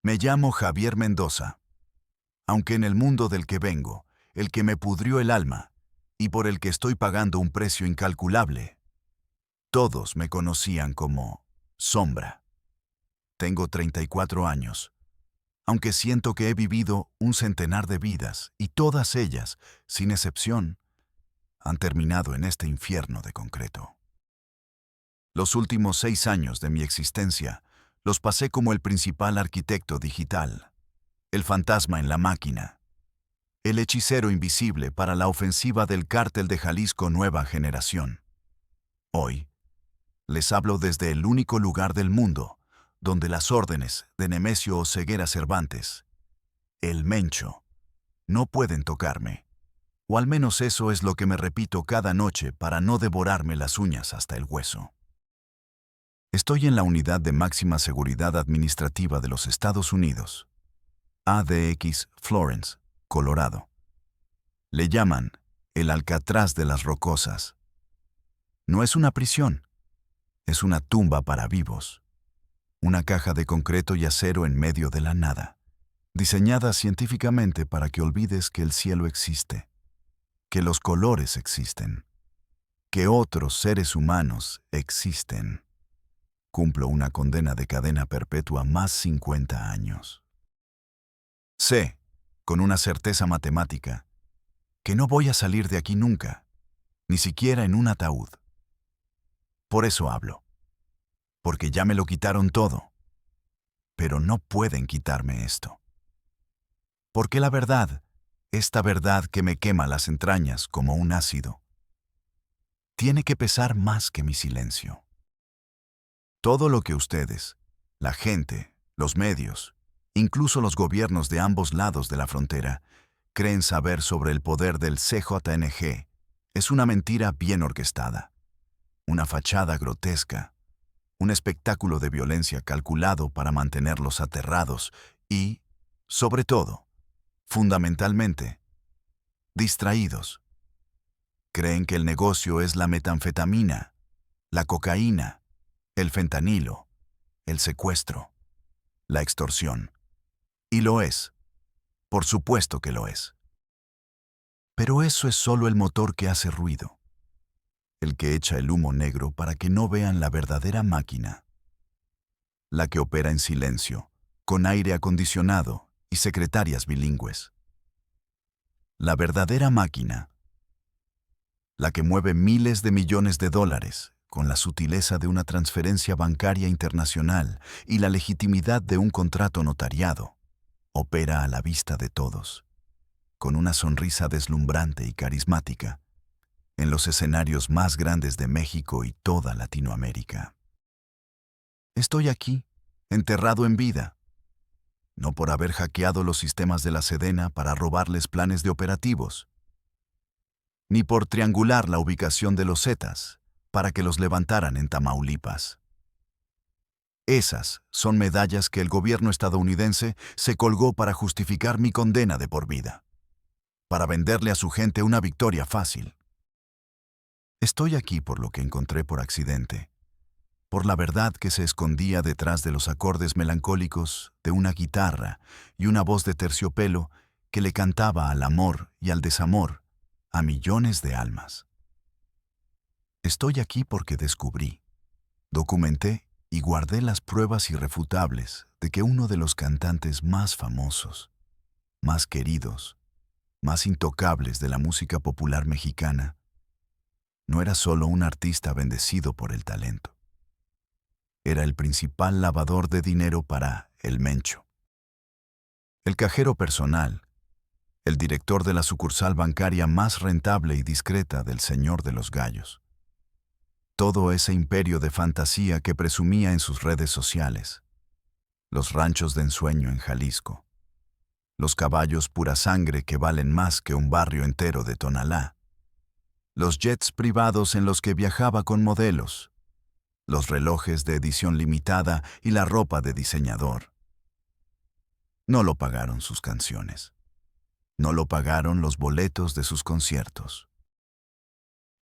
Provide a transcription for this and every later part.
Me llamo Javier Mendoza, aunque en el mundo del que vengo, el que me pudrió el alma, y por el que estoy pagando un precio incalculable, todos me conocían como Sombra. Tengo 34 años, aunque siento que he vivido un centenar de vidas, y todas ellas, sin excepción, han terminado en este infierno de concreto. Los últimos 6 años de mi existencia los pasé como el principal arquitecto digital, el fantasma en la máquina, el hechicero invisible para la ofensiva del Cártel de Jalisco Nueva Generación. Hoy, les hablo desde el único lugar del mundo donde las órdenes de Nemesio Oseguera Cervantes, el Mencho, no pueden tocarme. O al menos eso es lo que me repito cada noche para no devorarme las uñas hasta el hueso. Estoy en la Unidad de Máxima Seguridad Administrativa de los Estados Unidos, ADX Florence, Colorado. Le llaman el Alcatraz de las Rocosas. No es una prisión, es una tumba para vivos. Una caja de concreto y acero en medio de la nada, diseñada científicamente para que olvides que el cielo existe, que los colores existen, que otros seres humanos existen. Cumplo una condena de cadena perpetua más 50 años. Sé, con una certeza matemática, que no voy a salir de aquí nunca, ni siquiera en un ataúd. Por eso hablo, porque ya me lo quitaron todo, pero no pueden quitarme esto. Porque la verdad, esta verdad que me quema las entrañas como un ácido, tiene que pesar más que mi silencio. Todo lo que ustedes, la gente, los medios, incluso los gobiernos de ambos lados de la frontera, creen saber sobre el poder del CJNG, es una mentira bien orquestada, una fachada grotesca, un espectáculo de violencia calculado para mantenerlos aterrados y, sobre todo, fundamentalmente, distraídos. Creen que el negocio es la metanfetamina, la cocaína, el fentanilo, el secuestro, la extorsión. Y lo es. Por supuesto que lo es. Pero eso es solo el motor que hace ruido, el que echa el humo negro para que no vean la verdadera máquina, la que opera en silencio, con aire acondicionado y secretarias bilingües. La verdadera máquina, la que mueve miles de millones de dólares con la sutileza de una transferencia bancaria internacional y la legitimidad de un contrato notariado, opera a la vista de todos, con una sonrisa deslumbrante y carismática, en los escenarios más grandes de México y toda Latinoamérica. Estoy aquí, enterrado en vida, no por haber hackeado los sistemas de la Sedena para robarles planes de operativos, ni por triangular la ubicación de los Zetas para que los levantaran en Tamaulipas. Esas son medallas que el gobierno estadounidense se colgó para justificar mi condena de por vida, para venderle a su gente una victoria fácil. Estoy aquí por lo que encontré por accidente, por la verdad que se escondía detrás de los acordes melancólicos de una guitarra y una voz de terciopelo que le cantaba al amor y al desamor a millones de almas. Estoy aquí porque descubrí, documenté y guardé las pruebas irrefutables de que uno de los cantantes más famosos, más queridos, más intocables de la música popular mexicana, no era solo un artista bendecido por el talento. Era el principal lavador de dinero para el Mencho, el cajero personal, el director de la sucursal bancaria más rentable y discreta del Señor de los Gallos. Todo ese imperio de fantasía que presumía en sus redes sociales, los ranchos de ensueño en Jalisco, los caballos pura sangre que valen más que un barrio entero de Tonalá, los jets privados en los que viajaba con modelos, los relojes de edición limitada y la ropa de diseñador. No lo pagaron sus canciones. No lo pagaron los boletos de sus conciertos.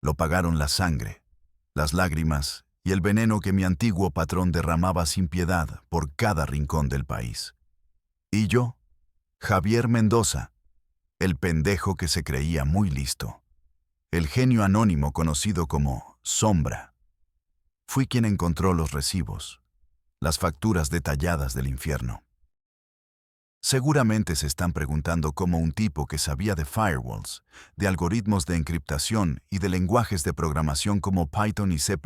Lo pagaron la sangre, las lágrimas y el veneno que mi antiguo patrón derramaba sin piedad por cada rincón del país. Y yo, Javier Mendoza, el pendejo que se creía muy listo, el genio anónimo conocido como Sombra, fui quien encontró los recibos, las facturas detalladas del infierno. Seguramente se están preguntando cómo un tipo que sabía de firewalls, de algoritmos de encriptación y de lenguajes de programación como Python y C++,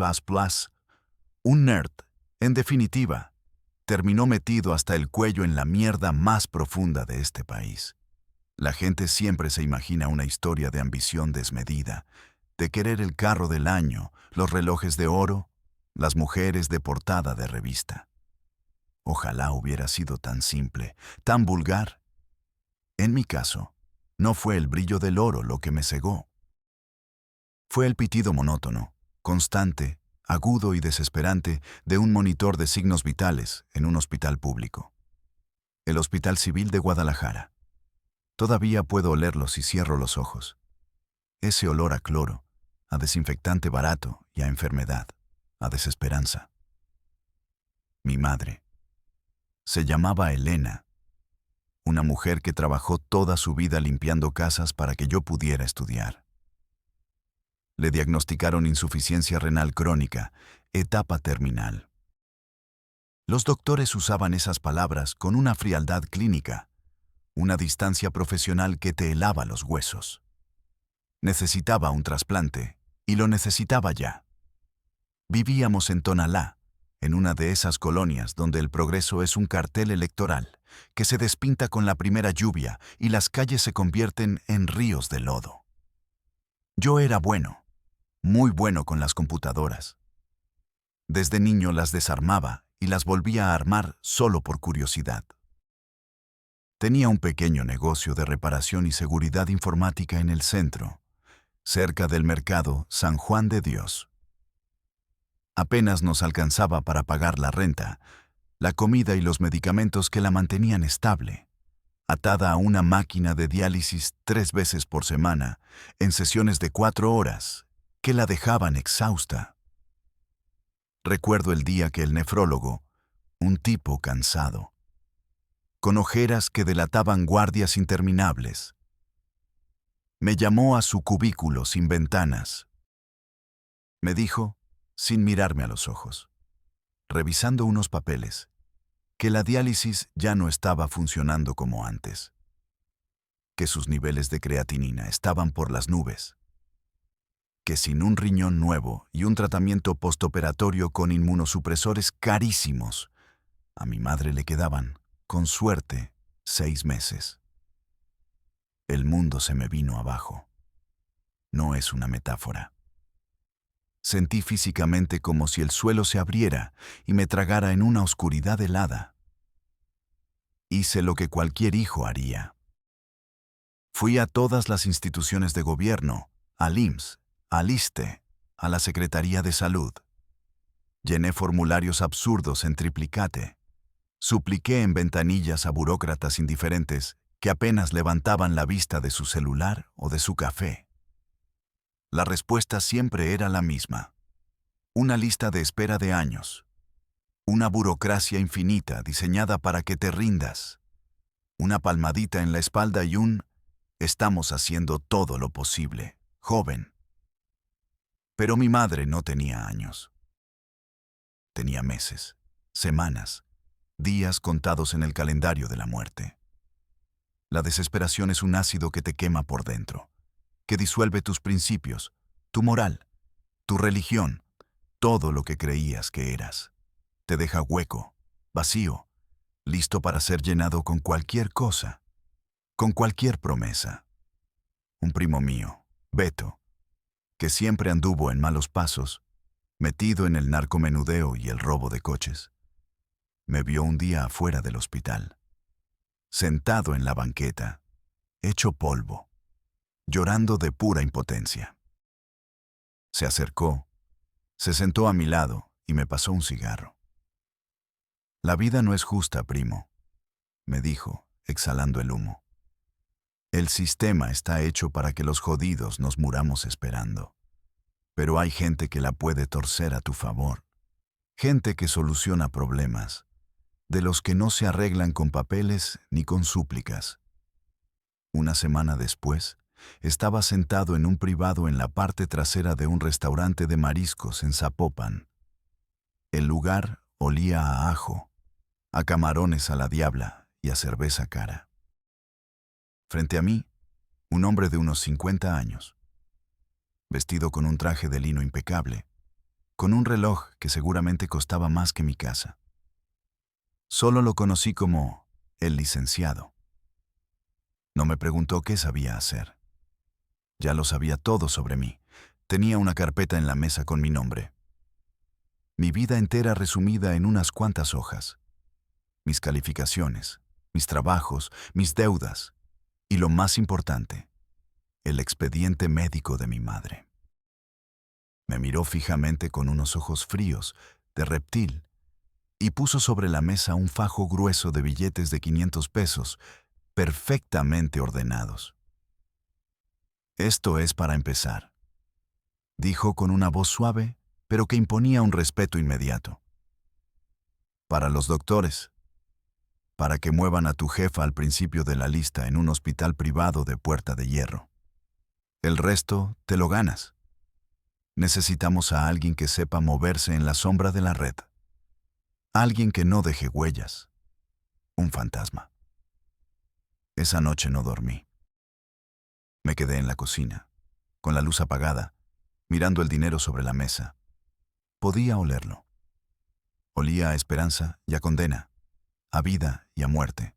un nerd, en definitiva, terminó metido hasta el cuello en la mierda más profunda de este país. La gente siempre se imagina una historia de ambición desmedida, de querer el carro del año, los relojes de oro, las mujeres de portada de revista. Ojalá hubiera sido tan simple, tan vulgar. En mi caso, no fue el brillo del oro lo que me cegó. Fue el pitido monótono, constante, agudo y desesperante de un monitor de signos vitales en un hospital público. El Hospital Civil de Guadalajara. Todavía puedo olerlo si cierro los ojos. Ese olor a cloro, a desinfectante barato y a enfermedad, a desesperanza. Mi madre. Se llamaba Elena, una mujer que trabajó toda su vida limpiando casas para que yo pudiera estudiar. Le diagnosticaron insuficiencia renal crónica, etapa terminal. Los doctores usaban esas palabras con una frialdad clínica, una distancia profesional que te helaba los huesos. Necesitaba un trasplante, y lo necesitaba ya. Vivíamos en Tonalá, en una de esas colonias donde el progreso es un cartel electoral, que se despinta con la primera lluvia y las calles se convierten en ríos de lodo. Yo era bueno, muy bueno con las computadoras. Desde niño las desarmaba y las volvía a armar solo por curiosidad. Tenía un pequeño negocio de reparación y seguridad informática en el centro, cerca del mercado San Juan de Dios. Apenas nos alcanzaba para pagar la renta, la comida y los medicamentos que la mantenían estable, atada a una máquina de diálisis 3 veces por semana, en sesiones de 4 horas, que la dejaban exhausta. Recuerdo el día que el nefrólogo, un tipo cansado, con ojeras que delataban guardias interminables, me llamó a su cubículo sin ventanas. Me dijo, sin mirarme a los ojos, revisando unos papeles, que la diálisis ya no estaba funcionando como antes, que sus niveles de creatinina estaban por las nubes, que sin un riñón nuevo y un tratamiento postoperatorio con inmunosupresores carísimos, a mi madre le quedaban, con suerte, 6 meses. El mundo se me vino abajo. No es una metáfora. Sentí físicamente como si el suelo se abriera y me tragara en una oscuridad helada. Hice lo que cualquier hijo haría. Fui a todas las instituciones de gobierno, al IMSS, al ISSSTE, a la Secretaría de Salud. Llené formularios absurdos en triplicate. Supliqué en ventanillas a burócratas indiferentes que apenas levantaban la vista de su celular o de su café. La respuesta siempre era la misma. Una lista de espera de años. Una burocracia infinita diseñada para que te rindas. Una palmadita en la espalda y un «estamos haciendo todo lo posible, joven». Pero mi madre no tenía años. Tenía meses, semanas, días contados en el calendario de la muerte. La desesperación es un ácido que te quema por dentro, que disuelve tus principios, tu moral, tu religión, todo lo que creías que eras. Te deja hueco, vacío, listo para ser llenado con cualquier cosa, con cualquier promesa. Un primo mío, Beto, que siempre anduvo en malos pasos, metido en el narcomenudeo y el robo de coches, me vio un día afuera del hospital, sentado en la banqueta, hecho polvo, llorando de pura impotencia. Se acercó, se sentó a mi lado y me pasó un cigarro. «La vida no es justa, primo», me dijo, exhalando el humo. «El sistema está hecho para que los jodidos nos muramos esperando. Pero hay gente que la puede torcer a tu favor. Gente que soluciona problemas. de los que no se arreglan con papeles ni con súplicas. Una semana después, estaba sentado en un privado en la parte trasera de un restaurante de mariscos en Zapopan. El lugar olía a ajo, a camarones a la diabla y a cerveza cara. Frente a mí, un hombre de unos 50 años, vestido con un traje de lino impecable, con un reloj que seguramente costaba más que mi casa. Solo lo conocí como el licenciado. No me preguntó qué sabía hacer. Ya lo sabía todo sobre mí. Tenía una carpeta en la mesa con mi nombre. Mi vida entera resumida en unas cuantas hojas. Mis calificaciones, mis trabajos, mis deudas y lo más importante, el expediente médico de mi madre. Me miró fijamente con unos ojos fríos, de reptil, y puso sobre la mesa un fajo grueso de billetes de 500 pesos, perfectamente ordenados. «Esto es para empezar», dijo con una voz suave, pero que imponía un respeto inmediato. «Para los doctores, para que muevan a tu jefa al principio de la lista en un hospital privado de Puerta de Hierro. El resto te lo ganas. Necesitamos a alguien que sepa moverse en la sombra de la red. Alguien que no deje huellas. Un fantasma». Esa noche no dormí. Me quedé en la cocina, con la luz apagada, mirando el dinero sobre la mesa. Podía olerlo. Olía a esperanza y a condena, a vida y a muerte.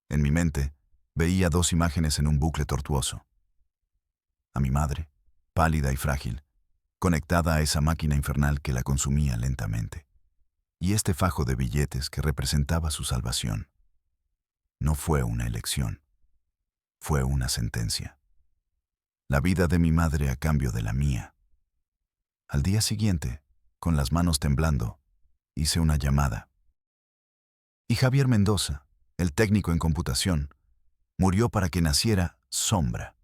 En mi mente, veía dos imágenes en un bucle tortuoso. A mi madre, pálida y frágil, conectada a esa máquina infernal que la consumía lentamente. Y este fajo de billetes que representaba su salvación. No fue una elección, fue una sentencia. La vida de mi madre a cambio de la mía. Al día siguiente, con las manos temblando, hice una llamada. Y Javier Mendoza, el técnico en computación, murió para que naciera Sombra.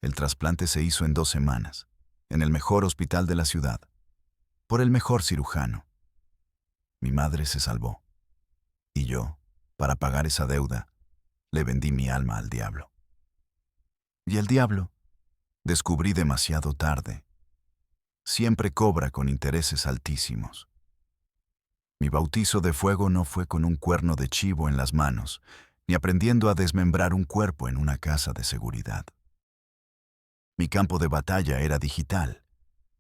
El trasplante se hizo en 2 semanas, en el mejor hospital de la ciudad, por el mejor cirujano. Mi madre se salvó. Y yo, para pagar esa deuda, le vendí mi alma al diablo. Y el diablo, descubrí demasiado tarde, siempre cobra con intereses altísimos. Mi bautizo de fuego no fue con un cuerno de chivo en las manos, ni aprendiendo a desmembrar un cuerpo en una casa de seguridad. Mi campo de batalla era digital.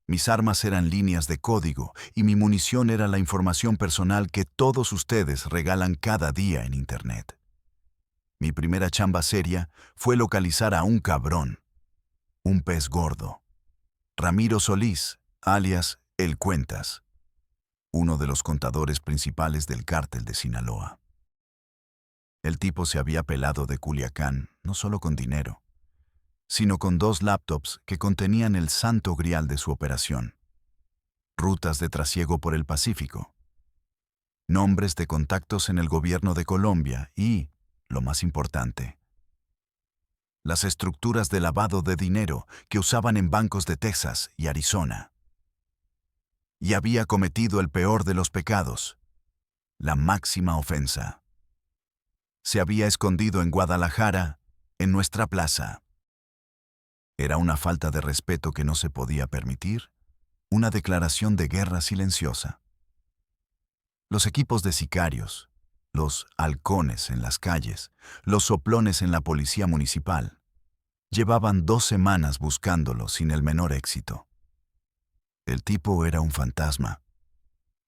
Mis armas eran líneas de código y mi munición era la información personal que todos ustedes regalan cada día en Internet. Mi primera chamba seria fue localizar a un cabrón, un pez gordo, Ramiro Solís, alias El Cuentas, uno de los contadores principales del cártel de Sinaloa. El tipo se había pelado de Culiacán, no solo con dinero, sino con 2 laptops que contenían el santo grial de su operación. Rutas de trasiego por el Pacífico, nombres de contactos en el gobierno de Colombia y, lo más importante, las estructuras de lavado de dinero que usaban en bancos de Texas y Arizona. Y había cometido el peor de los pecados, la máxima ofensa. Se había escondido en Guadalajara, en nuestra plaza. Era una falta de respeto que no se podía permitir, una declaración de guerra silenciosa. Los equipos de sicarios, los halcones en las calles, los soplones en la policía municipal, llevaban 2 semanas buscándolo sin el menor éxito. El tipo era un fantasma,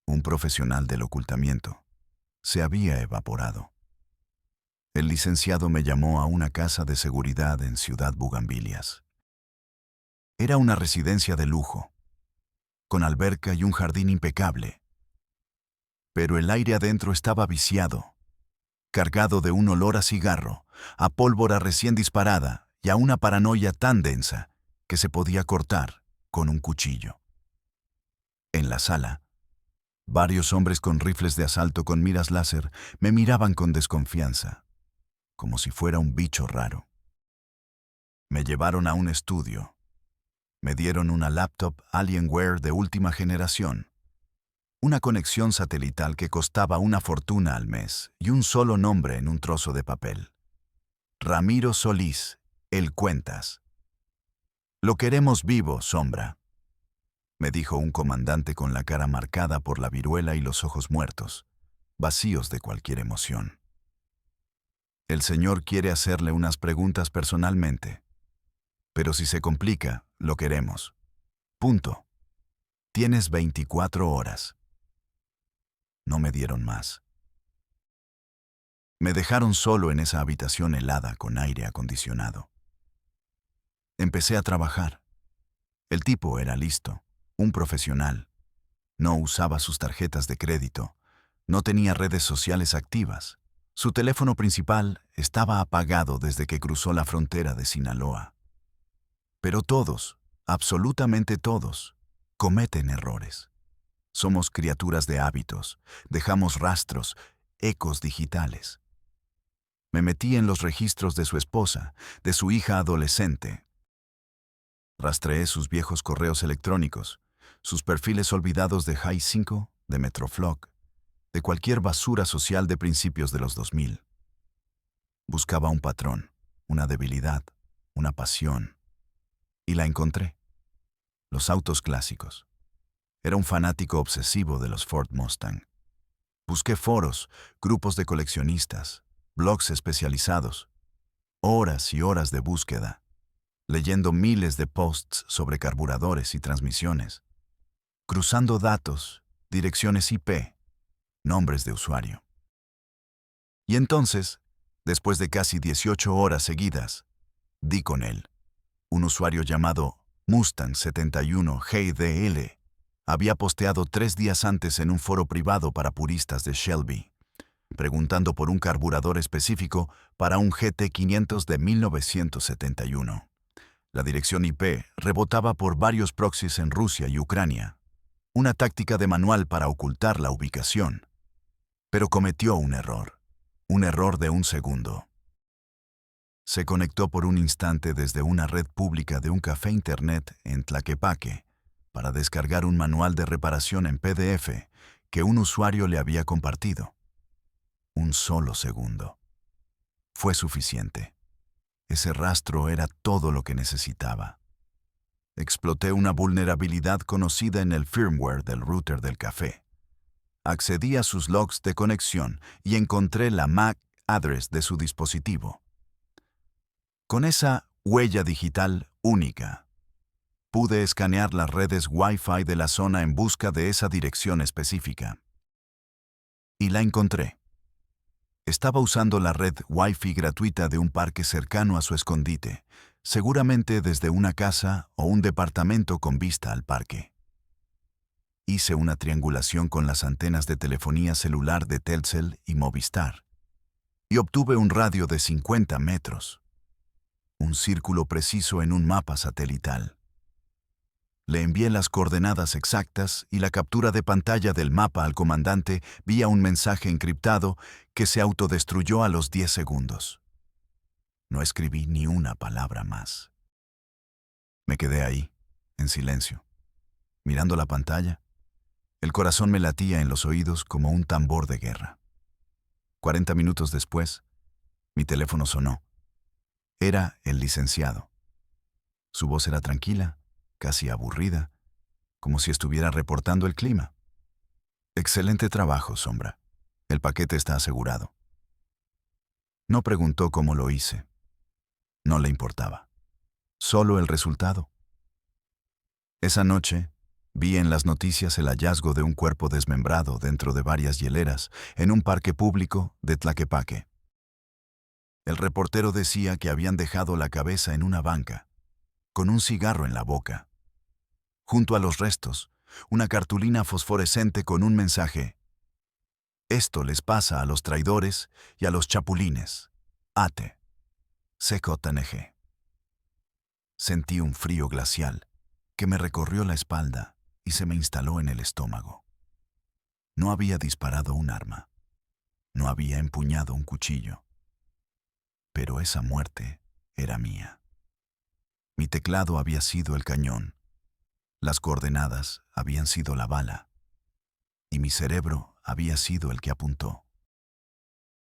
un profesional del ocultamiento. Se había evaporado. El licenciado me llamó a una casa de seguridad en Ciudad Bugambilias. Era una residencia de lujo, con alberca y un jardín impecable. Pero el aire adentro estaba viciado, cargado de un olor a cigarro, a pólvora recién disparada y a una paranoia tan densa que se podía cortar con un cuchillo. En la sala, varios hombres con rifles de asalto con miras láser me miraban con desconfianza, como si fuera un bicho raro. Me llevaron a un estudio. Me dieron una laptop Alienware de última generación. Una conexión satelital que costaba una fortuna al mes y un solo nombre en un trozo de papel. Ramiro Solís, el Cuentas. Lo queremos vivo, Sombra, me dijo un comandante con la cara marcada por la viruela y los ojos muertos, vacíos de cualquier emoción. El señor quiere hacerle unas preguntas personalmente. Pero si se complica, lo queremos. Punto. Tienes 24 horas. No me dieron más. Me dejaron solo en esa habitación helada con aire acondicionado. Empecé a trabajar. El tipo era listo, un profesional. No usaba sus tarjetas de crédito, no tenía redes sociales activas. Su teléfono principal estaba apagado desde que cruzó la frontera de Sinaloa. Pero todos, absolutamente todos, cometen errores. Somos criaturas de hábitos, dejamos rastros, ecos digitales. Me metí en los registros de su esposa, de su hija adolescente. Rastreé sus viejos correos electrónicos, sus perfiles olvidados de High 5, de Metroflog, de cualquier basura social de principios de los 2000. Buscaba un patrón, una debilidad, una pasión. Y la encontré. Los autos clásicos. Era un fanático obsesivo de los Ford Mustang. Busqué foros, grupos de coleccionistas, blogs especializados. Horas y horas de búsqueda, leyendo miles de posts sobre carburadores y transmisiones, cruzando datos, direcciones IP, nombres de usuario. Y entonces, después de casi 18 horas seguidas, di con él. Un usuario llamado Mustang71GDL había posteado 3 días antes en un foro privado para puristas de Shelby, preguntando por un carburador específico para un GT500 de 1971. La dirección IP rebotaba por varios proxies en Rusia y Ucrania, una táctica de manual para ocultar la ubicación. Pero cometió un error de un segundo. Se conectó por un instante desde una red pública de un café internet en Tlaquepaque para descargar un manual de reparación en PDF que un usuario le había compartido. Un solo segundo. Fue suficiente. Ese rastro era todo lo que necesitaba. Exploté una vulnerabilidad conocida en el firmware del router del café. Accedí a sus logs de conexión y encontré la MAC address de su dispositivo. Con esa huella digital única, pude escanear las redes Wi-Fi de la zona en busca de esa dirección específica. Y la encontré. Estaba usando la red Wi-Fi gratuita de un parque cercano a su escondite, seguramente desde una casa o un departamento con vista al parque. Hice una triangulación con las antenas de telefonía celular de Telcel y Movistar, y obtuve un radio de 50 metros. Un círculo preciso en un mapa satelital. Le envié las coordenadas exactas y la captura de pantalla del mapa al comandante vía un mensaje encriptado que se autodestruyó a los 10 segundos. No escribí ni una palabra más. Me quedé ahí, en silencio, mirando la pantalla. El corazón me latía en los oídos como un tambor de guerra. 40 minutos después, mi teléfono sonó. Era el licenciado. Su voz era tranquila, casi aburrida, como si estuviera reportando el clima. Excelente trabajo, Sombra. El paquete está asegurado. No preguntó cómo lo hice. No le importaba. Solo el resultado. Esa noche, vi en las noticias el hallazgo de un cuerpo desmembrado dentro de varias hieleras en un parque público de Tlaquepaque. El reportero decía que habían dejado la cabeza en una banca, con un cigarro en la boca. Junto a los restos, una cartulina fosforescente con un mensaje. Esto les pasa a los traidores y a los chapulines. Ate. CJNG. Sentí un frío glacial que me recorrió la espalda y se me instaló en el estómago. No había disparado un arma. No había empuñado un cuchillo. Pero esa muerte era mía. Mi teclado había sido el cañón. Las coordenadas habían sido la bala. y mi cerebro había sido el que apuntó.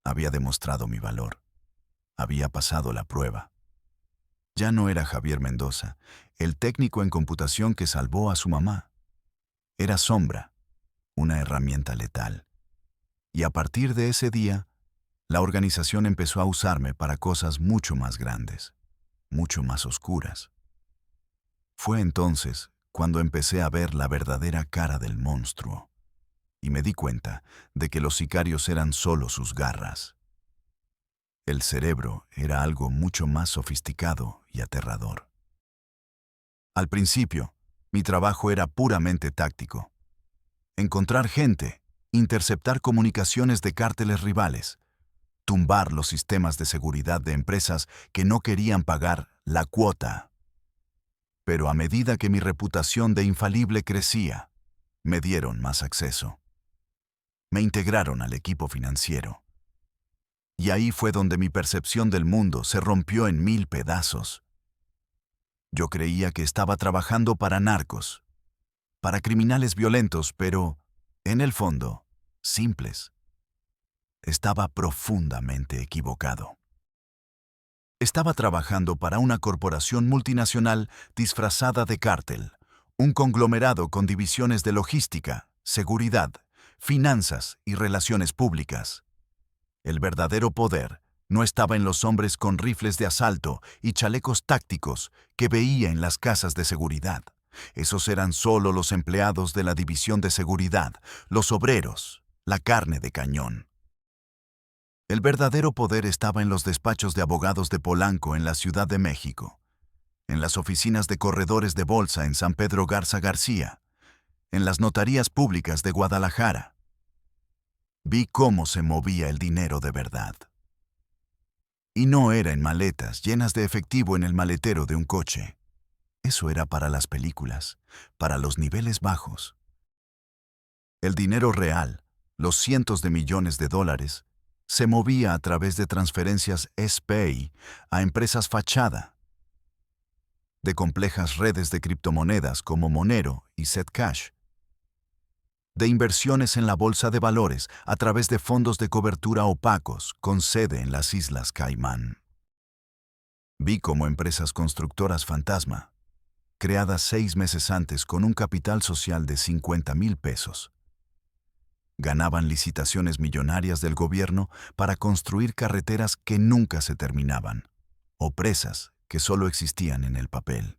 Había demostrado mi valor. Había pasado la prueba. Ya no era Javier Mendoza, el técnico en computación que salvó a su mamá. Era Sombra, una herramienta letal. Y a partir de ese día, la organización empezó a usarme para cosas mucho más grandes, mucho más oscuras. Fue entonces cuando empecé a ver la verdadera cara del monstruo, y me di cuenta de que los sicarios eran solo sus garras. El cerebro era algo mucho más sofisticado y aterrador. Al principio, mi trabajo era puramente táctico. Encontrar gente, interceptar comunicaciones de cárteles rivales, tumbar los sistemas de seguridad de empresas que no querían pagar la cuota. Pero a medida que mi reputación de infalible crecía, me dieron más acceso. Me integraron al equipo financiero. Y ahí fue donde mi percepción del mundo se rompió en 1000 pedazos. Yo creía que estaba trabajando para narcos, para criminales violentos, pero, en el fondo, simples. Estaba profundamente equivocado. Estaba trabajando para una corporación multinacional disfrazada de cártel, un conglomerado con divisiones de logística, seguridad, finanzas y relaciones públicas. El verdadero poder no estaba en los hombres con rifles de asalto y chalecos tácticos que veía en las casas de seguridad. Esos eran solo los empleados de la división de seguridad, los obreros, la carne de cañón. El verdadero poder estaba en los despachos de abogados de Polanco en la Ciudad de México, en las oficinas de corredores de bolsa en San Pedro Garza García, en las notarías públicas de Guadalajara. Vi cómo se movía el dinero de verdad. Y no era en maletas llenas de efectivo en el maletero de un coche. Eso era para las películas, para los niveles bajos. El dinero real, los cientos de millones de dólares, se movía a través de transferencias SPAY a empresas fachada, de complejas redes de criptomonedas como Monero y Zcash, de inversiones en la bolsa de valores a través de fondos de cobertura opacos con sede en las Islas Caimán. Vi cómo empresas constructoras fantasma, creadas 6 meses antes con un capital social de 50,000 pesos, ganaban licitaciones millonarias del gobierno para construir carreteras que nunca se terminaban, o presas que solo existían en el papel.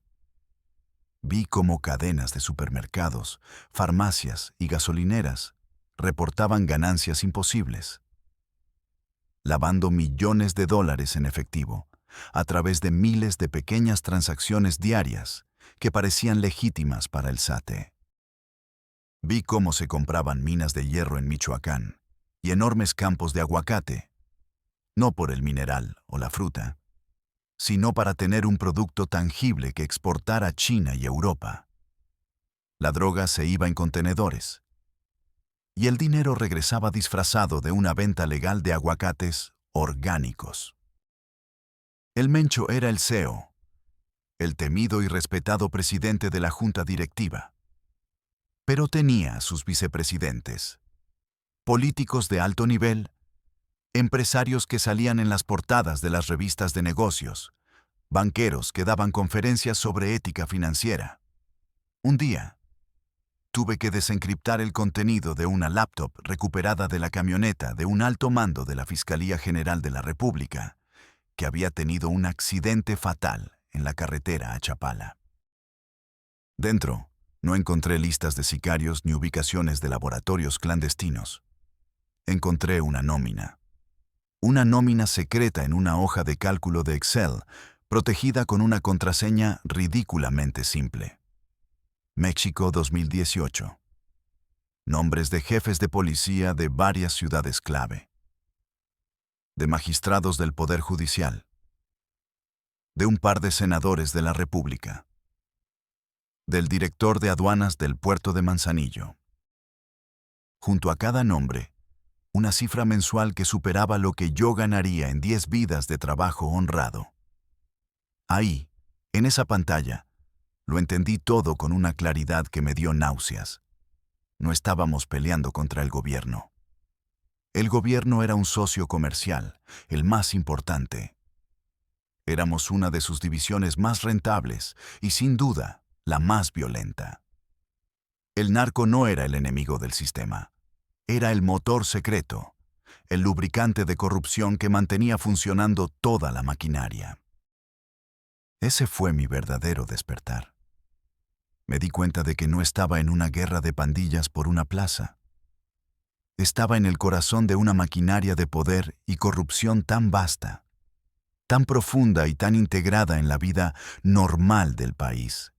Vi cómo cadenas de supermercados, farmacias y gasolineras reportaban ganancias imposibles, lavando millones de dólares en efectivo a través de miles de pequeñas transacciones diarias que parecían legítimas para el SAT. Vi cómo se compraban minas de hierro en Michoacán y enormes campos de aguacate, no por el mineral o la fruta, sino para tener un producto tangible que exportar a China y Europa. La droga se iba en contenedores, y el dinero regresaba disfrazado de una venta legal de aguacates orgánicos. El Mencho era el CEO, el temido y respetado presidente de la junta directiva. Pero tenía a sus vicepresidentes, políticos de alto nivel, empresarios que salían en las portadas de las revistas de negocios, banqueros que daban conferencias sobre ética financiera. Un día, tuve que desencriptar el contenido de una laptop recuperada de la camioneta de un alto mando de la Fiscalía General de la República, que había tenido un accidente fatal en la carretera a Chapala. Dentro, no encontré listas de sicarios ni ubicaciones de laboratorios clandestinos. Encontré una nómina secreta en una hoja de cálculo de Excel, protegida con una contraseña ridículamente simple. México 2018. Nombres de jefes de policía de varias ciudades clave. De magistrados del Poder Judicial. De un par de senadores de la República. Del director de aduanas del puerto de Manzanillo. Junto a cada nombre, una cifra mensual que superaba lo que yo ganaría en 10 vidas de trabajo honrado. Ahí, en esa pantalla, lo entendí todo con una claridad que me dio náuseas. No estábamos peleando contra el gobierno. El gobierno era un socio comercial, el más importante. Éramos una de sus divisiones más rentables y, sin duda, la más violenta. El narco no era el enemigo del sistema. Era el motor secreto, el lubricante de corrupción que mantenía funcionando toda la maquinaria. Ese fue mi verdadero despertar. Me di cuenta de que no estaba en una guerra de pandillas por una plaza. Estaba en el corazón de una maquinaria de poder y corrupción tan vasta, tan profunda y tan integrada en la vida normal del país,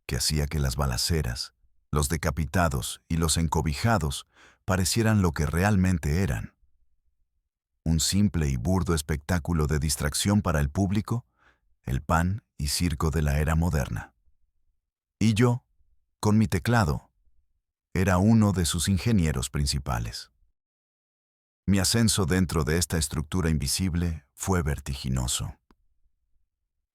que hacía que las balaceras, los decapitados y los encobijados parecieran lo que realmente eran: un simple y burdo espectáculo de distracción para el público, el pan y circo de la era moderna. Y yo, con mi teclado, era uno de sus ingenieros principales. Mi ascenso dentro de esta estructura invisible fue vertiginoso.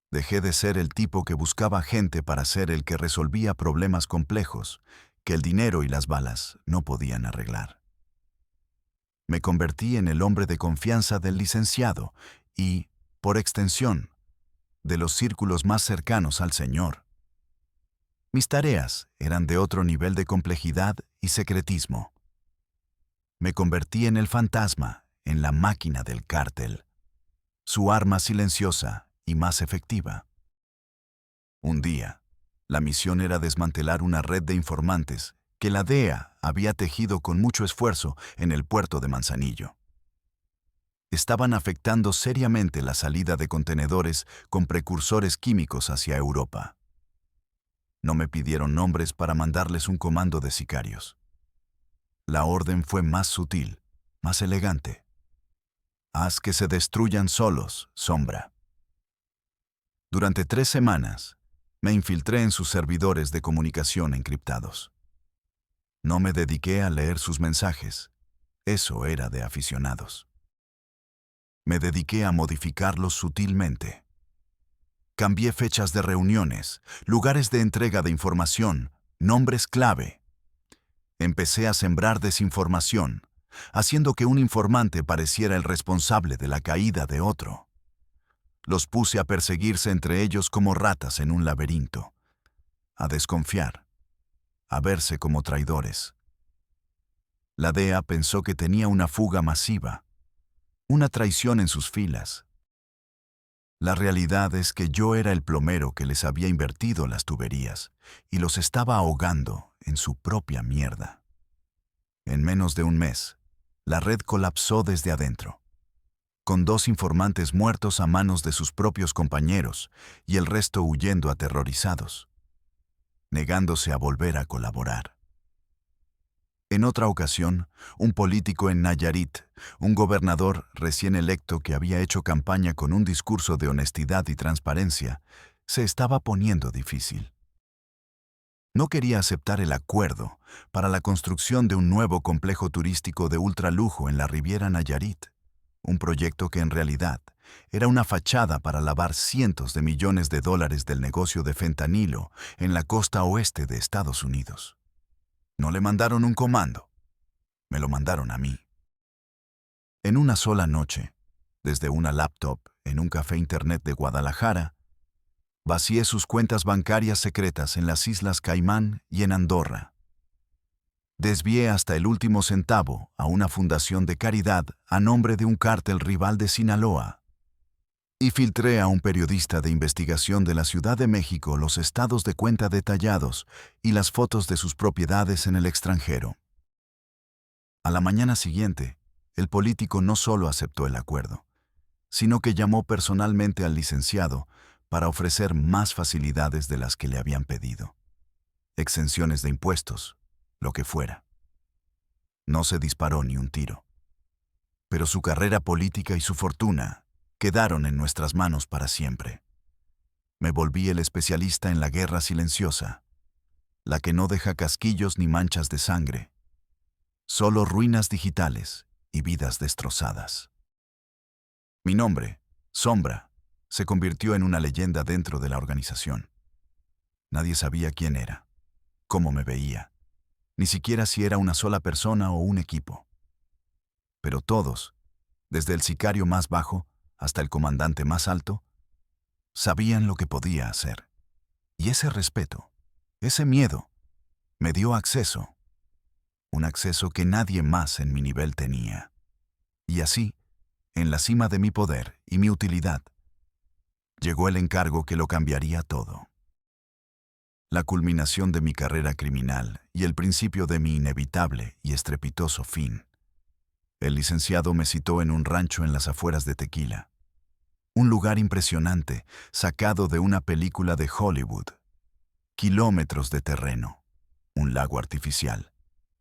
Dejé de ser el tipo que buscaba gente para ser el que resolvía problemas complejos que el dinero y las balas no podían arreglar. Me convertí en el hombre de confianza del licenciado y, por extensión, de los círculos más cercanos al Señor. Mis tareas eran de otro nivel de complejidad y secretismo. Me convertí en el fantasma, en la máquina del cártel, su arma silenciosa y más efectiva. Un día, la misión era desmantelar una red de informantes que la DEA había tejido con mucho esfuerzo en el puerto de Manzanillo. Estaban afectando seriamente la salida de contenedores con precursores químicos hacia Europa. No me pidieron nombres para mandarles un comando de sicarios. La orden fue más sutil, más elegante. Haz que se destruyan solos, Sombra. Durante 3 semanas, me infiltré en sus servidores de comunicación encriptados. No me dediqué a leer sus mensajes. Eso era de aficionados. Me dediqué a modificarlos sutilmente. Cambié fechas de reuniones, lugares de entrega de información, nombres clave. Empecé a sembrar desinformación, haciendo que un informante pareciera el responsable de la caída de otro. Los puse a perseguirse entre ellos como ratas en un laberinto, a desconfiar, a verse como traidores. La DEA pensó que tenía una fuga masiva, una traición en sus filas. La realidad es que yo era el plomero que les había invertido las tuberías y los estaba ahogando en su propia mierda. En menos de un mes, la red colapsó desde adentro, con 2 informantes muertos a manos de sus propios compañeros y el resto huyendo aterrorizados, negándose a volver a colaborar. En otra ocasión, un político en Nayarit, un gobernador recién electo que había hecho campaña con un discurso de honestidad y transparencia, se estaba poniendo difícil. No quería aceptar el acuerdo para la construcción de un nuevo complejo turístico de ultralujo en la Riviera Nayarit, un proyecto que en realidad era una fachada para lavar cientos de millones de dólares del negocio de fentanilo en la costa oeste de Estados Unidos. No le mandaron un comando, me lo mandaron a mí. En una sola noche, desde una laptop en un café internet de Guadalajara, vacié sus cuentas bancarias secretas en las Islas Caimán y en Andorra. Desvié hasta el último centavo a una fundación de caridad a nombre de un cártel rival de Sinaloa. Y filtré a un periodista de investigación de la Ciudad de México los estados de cuenta detallados y las fotos de sus propiedades en el extranjero. A la mañana siguiente, el político no solo aceptó el acuerdo, sino que llamó personalmente al licenciado para ofrecer más facilidades de las que le habían pedido. Exenciones de impuestos, lo que fuera. No se disparó ni un tiro. Pero su carrera política y su fortuna quedaron en nuestras manos para siempre. Me volví el especialista en la guerra silenciosa, la que no deja casquillos ni manchas de sangre, solo ruinas digitales y vidas destrozadas. Mi nombre, Sombra, se convirtió en una leyenda dentro de la organización. Nadie sabía quién era, cómo me veía, ni siquiera si era una sola persona o un equipo. Pero todos, desde el sicario más bajo hasta el comandante más alto, sabían lo que podía hacer. Y ese respeto, ese miedo, me dio acceso, un acceso que nadie más en mi nivel tenía. Y así, en la cima de mi poder y mi utilidad, llegó el encargo que lo cambiaría todo. La culminación de mi carrera criminal y el principio de mi inevitable y estrepitoso fin. El licenciado me citó en un rancho en las afueras de Tequila. Un lugar impresionante, sacado de una película de Hollywood. Kilómetros de terreno, un lago artificial,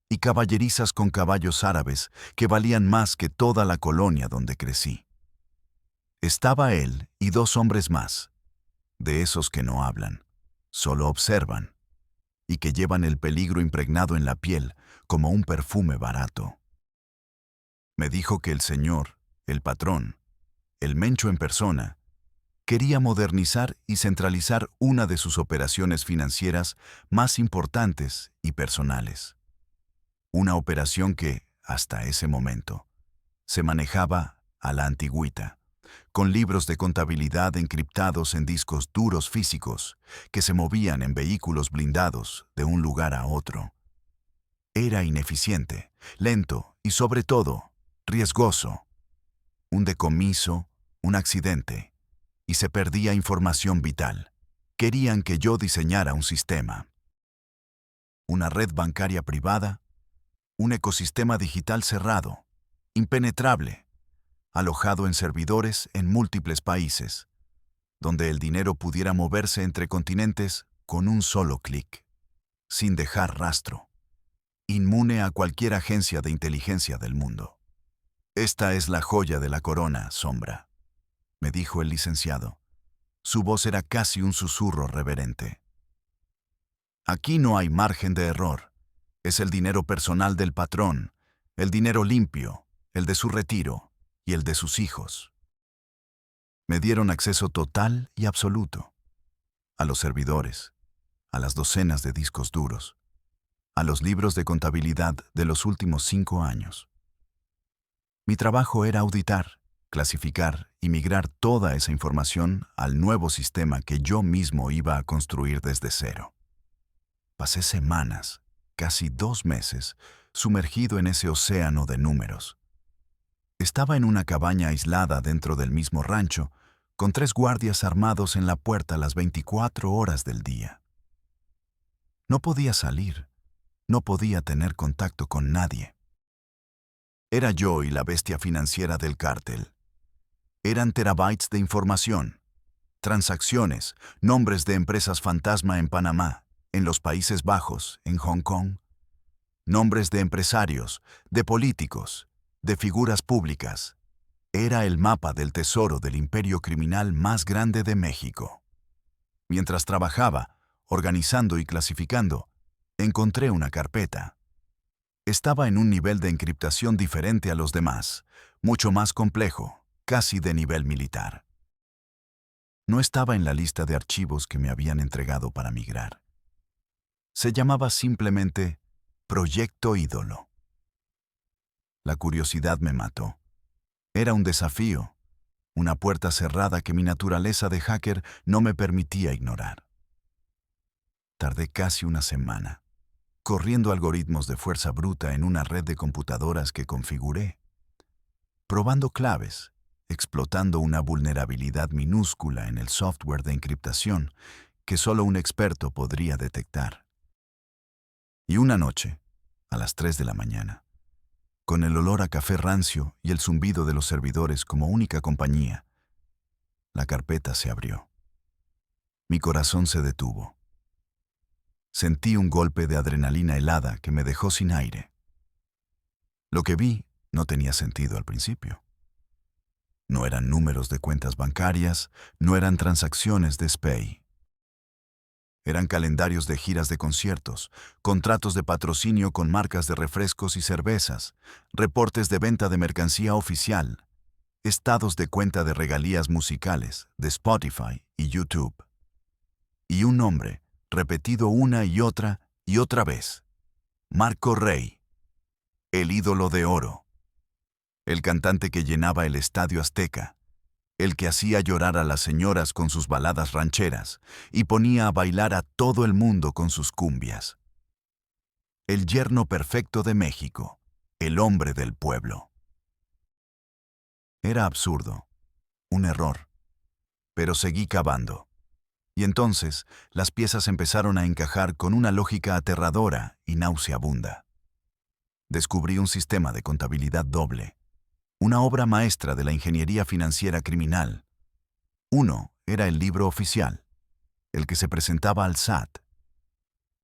y caballerizas con caballos árabes que valían más que toda la colonia donde crecí. Estaba él y dos hombres más, de esos que no hablan, solo observan, y que llevan el peligro impregnado en la piel como un perfume barato. Me dijo que el señor, el patrón, el Mencho en persona, quería modernizar y centralizar una de sus operaciones financieras más importantes y personales. Una operación que, hasta ese momento, se manejaba a la antigüita, con libros de contabilidad encriptados en discos duros físicos que se movían en vehículos blindados de un lugar a otro. Era ineficiente, lento y sobre todo, riesgoso. Un decomiso, un accidente, y se perdía información vital. Querían que yo diseñara un sistema. Una red bancaria privada, un ecosistema digital cerrado, impenetrable, alojado en servidores en múltiples países, donde el dinero pudiera moverse entre continentes con un solo clic, sin dejar rastro, inmune a cualquier agencia de inteligencia del mundo. Esta es la joya de la corona, Sombra, me dijo el licenciado. Su voz era casi un susurro reverente. Aquí no hay margen de error. Es el dinero personal del patrón, el dinero limpio, el de su retiro y el de sus hijos. Me dieron acceso total y absoluto a los servidores, a las docenas de discos duros, a los libros de contabilidad de los últimos 5 años. Mi trabajo era auditar, clasificar y migrar toda esa información al nuevo sistema que yo mismo iba a construir desde cero. Pasé semanas, casi 2 meses, sumergido en ese océano de números. Estaba en una cabaña aislada dentro del mismo rancho, con 3 guardias armados en la puerta las 24 horas del día. No podía salir, no podía tener contacto con nadie. Era yo y la bestia financiera del cártel. Eran terabytes de información, transacciones, nombres de empresas fantasma en Panamá, en los Países Bajos, en Hong Kong, nombres de empresarios, de políticos, de figuras públicas. Era el mapa del tesoro del imperio criminal más grande de México. Mientras trabajaba, organizando y clasificando, encontré una carpeta. Estaba en un nivel de encriptación diferente a los demás, mucho más complejo, casi de nivel militar. No estaba en la lista de archivos que me habían entregado para migrar. Se llamaba simplemente Proyecto Ídolo. La curiosidad me mató. Era un desafío, una puerta cerrada que mi naturaleza de hacker no me permitía ignorar. Tardé casi una semana, corriendo algoritmos de fuerza bruta en una red de computadoras que configuré, probando claves, explotando una vulnerabilidad minúscula en el software de encriptación que solo un experto podría detectar. Y una noche, a las 3 de la mañana, con el olor a café rancio y el zumbido de los servidores como única compañía, la carpeta se abrió. Mi corazón se detuvo. Sentí un golpe de adrenalina helada que me dejó sin aire. Lo que vi no tenía sentido al principio. No eran números de cuentas bancarias, no eran transacciones de SPAY. Eran calendarios de giras de conciertos, contratos de patrocinio con marcas de refrescos y cervezas, reportes de venta de mercancía oficial, estados de cuenta de regalías musicales de Spotify y YouTube. Y un nombre, repetido una y otra vez: Marco Rey, el ídolo de oro, el cantante que llenaba el Estadio Azteca, el que hacía llorar a las señoras con sus baladas rancheras y ponía a bailar a todo el mundo con sus cumbias. El yerno perfecto de México, el hombre del pueblo. Era absurdo, un error, pero seguí cavando. Y entonces las piezas empezaron a encajar con una lógica aterradora y nauseabunda. Descubrí un sistema de contabilidad doble, una obra maestra de la ingeniería financiera criminal. Uno era el libro oficial, el que se presentaba al SAT.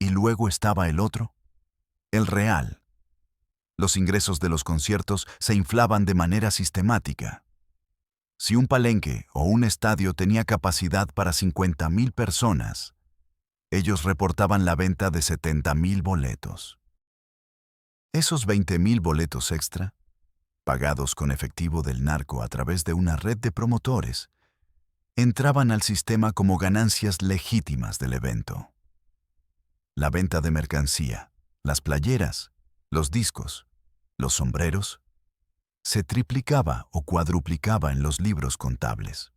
Y luego estaba el otro, el real. Los ingresos de los conciertos se inflaban de manera sistemática. Si un palenque o un estadio tenía capacidad para 50,000 personas, ellos reportaban la venta de 70,000 boletos. Esos 20,000 boletos extra, pagados con efectivo del narco a través de una red de promotores, entraban al sistema como ganancias legítimas del evento. La venta de mercancía, las playeras, los discos, los sombreros, se triplicaba o cuadruplicaba en los libros contables.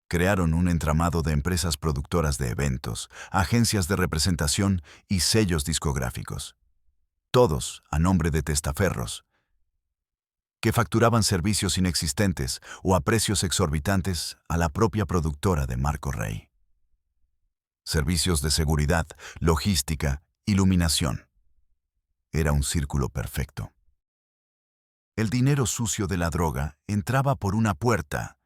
Crearon un entramado de empresas productoras de eventos, agencias de representación y sellos discográficos, todos a nombre de testaferros, que facturaban servicios inexistentes o a precios exorbitantes a la propia productora de Marco Rey. Servicios de seguridad, logística, iluminación. Era un círculo perfecto. El dinero sucio de la droga entraba por una puerta,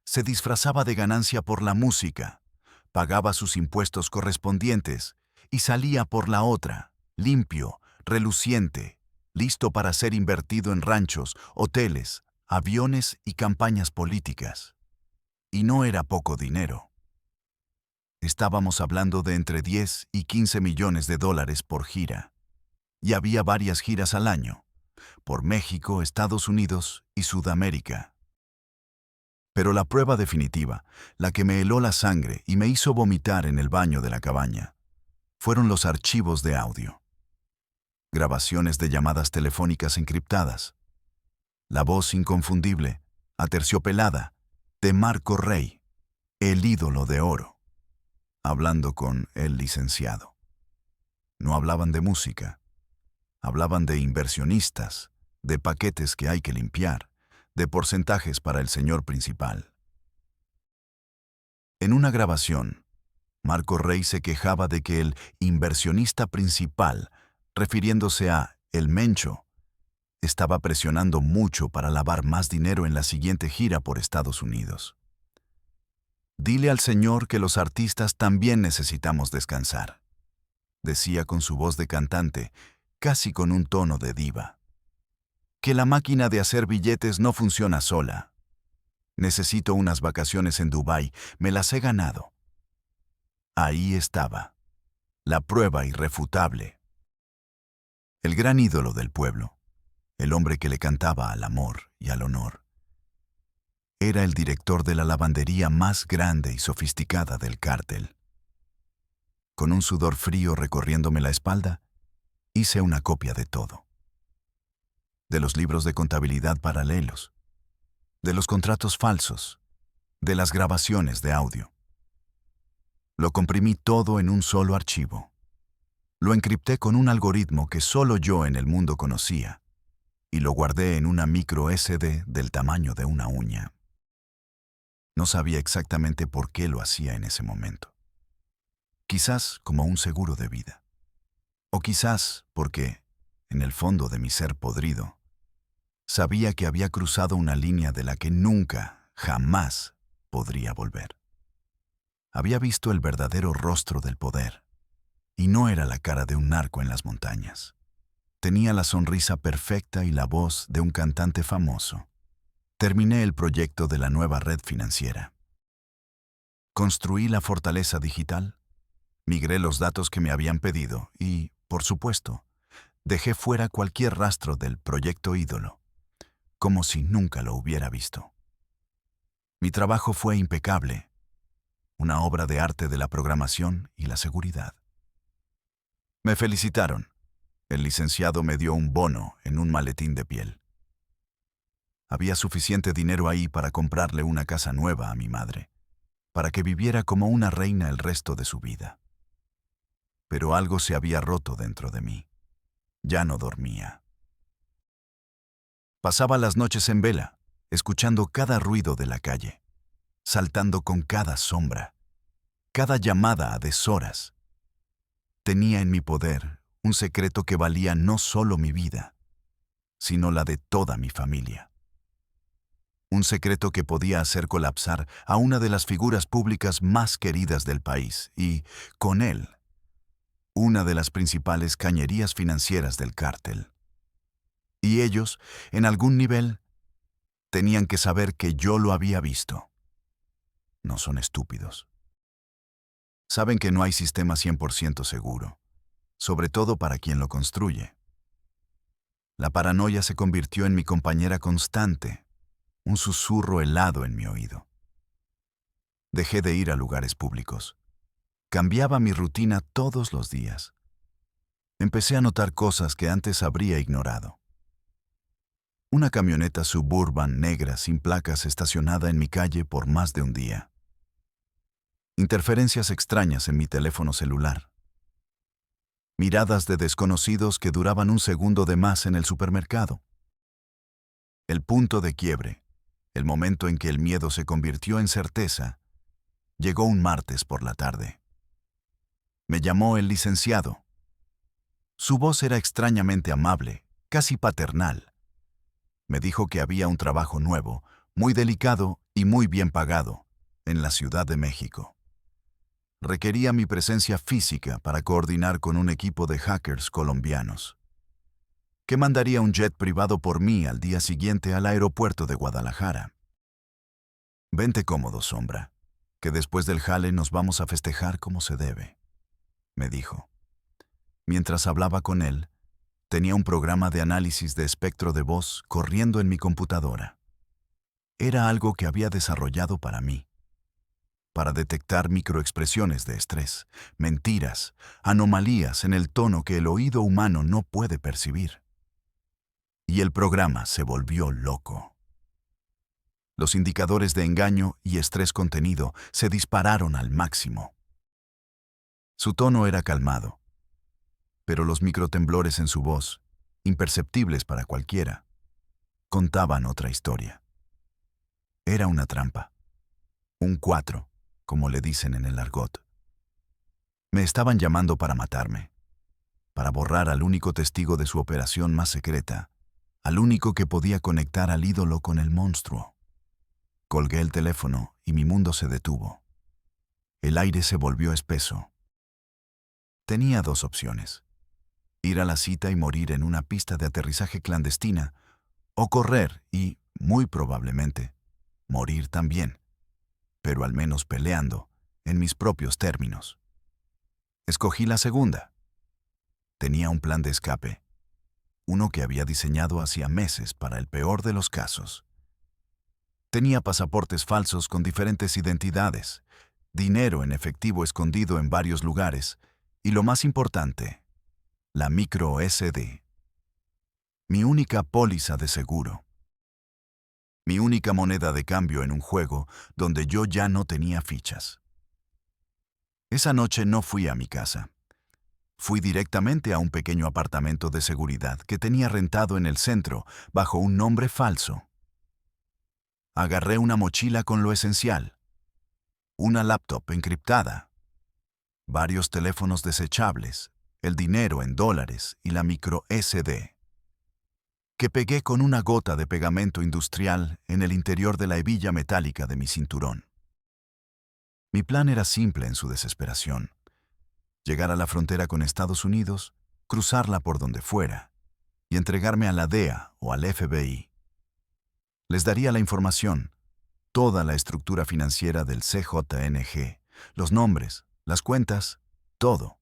se disfrazaba de ganancia por la música, pagaba sus impuestos correspondientes y salía por la otra, limpio, reluciente, listo para ser invertido en ranchos, hoteles, aviones y campañas políticas. Y no era poco dinero. Estábamos hablando de entre 10 y 15 millones de dólares por gira. Y había varias giras al año, por México, Estados Unidos y Sudamérica. Pero la prueba definitiva, la que me heló la sangre y me hizo vomitar en el baño de la cabaña, fueron los archivos de audio. Grabaciones de llamadas telefónicas encriptadas. La voz inconfundible, aterciopelada, de Marco Rey, el ídolo de oro, hablando con el licenciado. No hablaban de música. Hablaban de inversionistas, de paquetes que hay que limpiar, de porcentajes para el señor principal. En una grabación, Marco Rey se quejaba de que el inversionista principal, refiriéndose a El Mencho, estaba presionando mucho para lavar más dinero en la siguiente gira por Estados Unidos. Dile al señor que los artistas también necesitamos descansar, decía con su voz de cantante, casi con un tono de diva. Que la máquina de hacer billetes no funciona sola. Necesito unas vacaciones en Dubái, me las he ganado. Ahí estaba, la prueba irrefutable. El gran ídolo del pueblo, el hombre que le cantaba al amor y al honor. Era el director de la lavandería más grande y sofisticada del cártel. Con un sudor frío recorriéndome la espalda, hice una copia de todo. De los libros de contabilidad paralelos, de los contratos falsos, de las grabaciones de audio. Lo comprimí todo en un solo archivo. Lo encripté con un algoritmo que solo yo en el mundo conocía y lo guardé en una micro SD del tamaño de una uña. No sabía exactamente por qué lo hacía en ese momento. Quizás como un seguro de vida. O quizás porque, en el fondo de mi ser podrido, sabía que había cruzado una línea de la que nunca, jamás podría volver. Había visto el verdadero rostro del poder, y no era la cara de un narco en las montañas. Tenía la sonrisa perfecta y la voz de un cantante famoso. Terminé el proyecto de la nueva red financiera. Construí la fortaleza digital, migré los datos que me habían pedido y, por supuesto, dejé fuera cualquier rastro del proyecto ídolo, como si nunca lo hubiera visto. Mi trabajo fue impecable, una obra de arte de la programación y la seguridad. Me felicitaron, El licenciado me dio un bono en un maletín de piel. Había suficiente dinero ahí para comprarle una casa nueva a mi madre, para que viviera como una reina el resto de su vida. Pero algo se había roto dentro de mí. Ya no dormía. Pasaba las noches en vela, escuchando cada ruido de la calle, saltando con cada sombra, cada llamada a deshoras. Tenía en mi poder un secreto que valía no solo mi vida, sino la de toda mi familia. Un secreto que podía hacer colapsar a una de las figuras públicas más queridas del país y, con él, una de las principales cañerías financieras del cártel. Y ellos, en algún nivel, tenían que saber que yo lo había visto. No son estúpidos. Saben que no hay sistema 100% seguro, sobre todo para quien lo construye. La paranoia se convirtió en mi compañera constante, un susurro helado en mi oído. Dejé de ir a lugares públicos. Cambiaba mi rutina todos los días. Empecé a notar cosas que antes habría ignorado. Una camioneta Suburban negra sin placas estacionada en mi calle por más de un día. Interferencias extrañas en mi teléfono celular. Miradas de desconocidos que duraban un segundo de más en el supermercado. El punto de quiebre, el momento en que el miedo se convirtió en certeza, llegó un martes por la tarde. Me llamó el licenciado. Su voz era extrañamente amable, casi paternal. Me dijo que había un trabajo nuevo, muy delicado y muy bien pagado, en la Ciudad de México. Requería mi presencia física para coordinar con un equipo de hackers colombianos. Que mandaría un jet privado por mí al día siguiente al aeropuerto de Guadalajara. Vente cómodo, Sombra, que después del jale nos vamos a festejar como se debe, me dijo. Mientras hablaba con él, tenía un programa de análisis de espectro de voz corriendo en mi computadora. Era algo que había desarrollado para mí, para detectar microexpresiones de estrés, mentiras, anomalías en el tono que el oído humano no puede percibir. Y el programa se volvió loco. Los indicadores de engaño y estrés contenido se dispararon al máximo. Su tono era calmado, pero los microtemblores en su voz, imperceptibles para cualquiera, contaban otra historia. Era una trampa. Un 4, como le dicen en el argot. Me estaban llamando para matarme, para borrar al único testigo de su operación más secreta, al único que podía conectar al ídolo con el monstruo. Colgué el teléfono y mi mundo se detuvo. El aire se volvió espeso. Tenía dos opciones: ir a la cita y morir en una pista de aterrizaje clandestina, o correr y, muy probablemente, morir también, pero al menos peleando, en mis propios términos. Escogí la segunda. Tenía un plan de escape, uno que había diseñado hacía meses para el peor de los casos. Tenía pasaportes falsos con diferentes identidades, dinero en efectivo escondido en varios lugares y, lo más importante, la micro SD. Mi única póliza de seguro. Mi única moneda de cambio en un juego donde yo ya no tenía fichas. Esa noche no fui a mi casa. Fui directamente a un pequeño apartamento de seguridad que tenía rentado en el centro bajo un nombre falso. Agarré una mochila con lo esencial: una laptop encriptada, varios teléfonos desechables, el dinero en dólares y la micro SD, que pegué con una gota de pegamento industrial en el interior de la hebilla metálica de mi cinturón. Mi plan era simple en su desesperación: llegar a la frontera con Estados Unidos, cruzarla por donde fuera, y entregarme a la DEA o al FBI. Les daría la información, toda la estructura financiera del CJNG, los nombres, las cuentas, todo.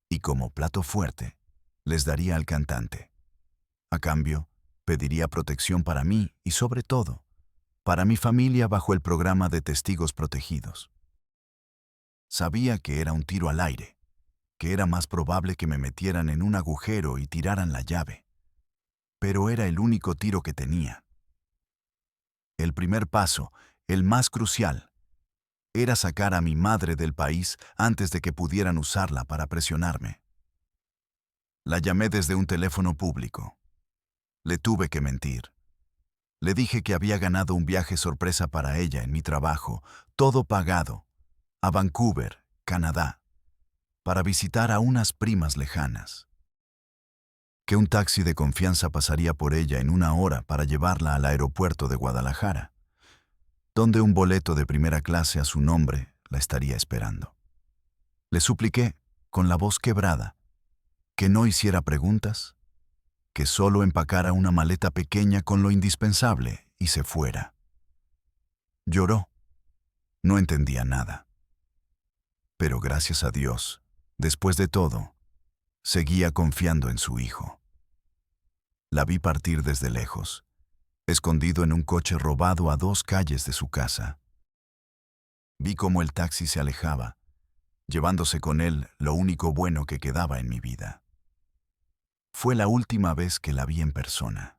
Y como plato fuerte, les daría al cantante. A cambio, pediría protección para mí y, sobre todo, para mi familia bajo el programa de testigos protegidos. Sabía que era un tiro al aire, que era más probable que me metieran en un agujero y tiraran la llave. Pero era el único tiro que tenía. El primer paso, el más crucial, era sacar a mi madre del país antes de que pudieran usarla para presionarme. La llamé desde un teléfono público. Le tuve que mentir. Le dije que había ganado un viaje sorpresa para ella en mi trabajo, todo pagado, a Vancouver, Canadá, para visitar a unas primas lejanas. Que un taxi de confianza pasaría por ella en 1 hora para llevarla al aeropuerto de Guadalajara, donde un boleto de primera clase a su nombre la estaría esperando. Le supliqué, con la voz quebrada, que no hiciera preguntas, que solo empacara una maleta pequeña con lo indispensable y se fuera. Lloró. No entendía nada. Pero gracias a Dios, después de todo, seguía confiando en su hijo. La vi partir desde lejos, escondido en un coche robado a 2 calles de su casa. Vi cómo el taxi se alejaba, llevándose con él lo único bueno que quedaba en mi vida. Fue la última vez que la vi en persona.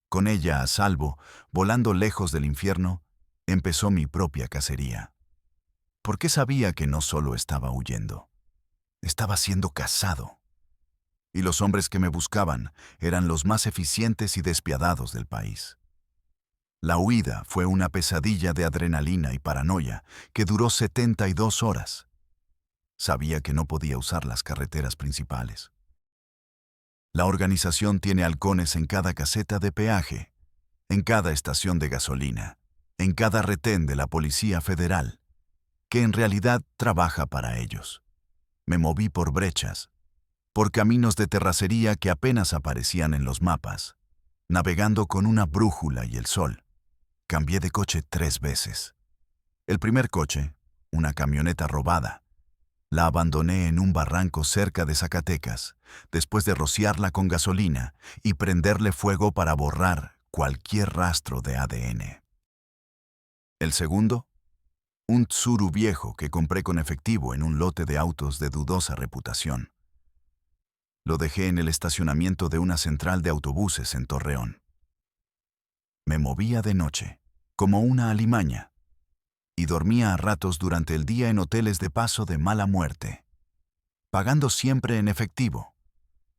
Con ella a salvo, volando lejos del infierno, empezó mi propia cacería. Porque sabía que no solo estaba huyendo, estaba siendo cazado. Y los hombres que me buscaban eran los más eficientes y despiadados del país. La huida fue una pesadilla de adrenalina y paranoia que duró 72 horas. Sabía que no podía usar las carreteras principales. La organización tiene halcones en cada caseta de peaje, en cada estación de gasolina, en cada retén de la Policía Federal, que en realidad trabaja para ellos. Me moví por brechas, por caminos de terracería que apenas aparecían en los mapas, navegando con una brújula y el sol. Cambié de coche 3 veces. El primer coche, una camioneta robada, la abandoné en un barranco cerca de Zacatecas, después de rociarla con gasolina y prenderle fuego para borrar cualquier rastro de ADN. El segundo, un Tsuru viejo que compré con efectivo en un lote de autos de dudosa reputación. Lo dejé en el estacionamiento de una central de autobuses en Torreón. Me movía de noche, como una alimaña, y dormía a ratos durante el día en hoteles de paso de mala muerte, pagando siempre en efectivo,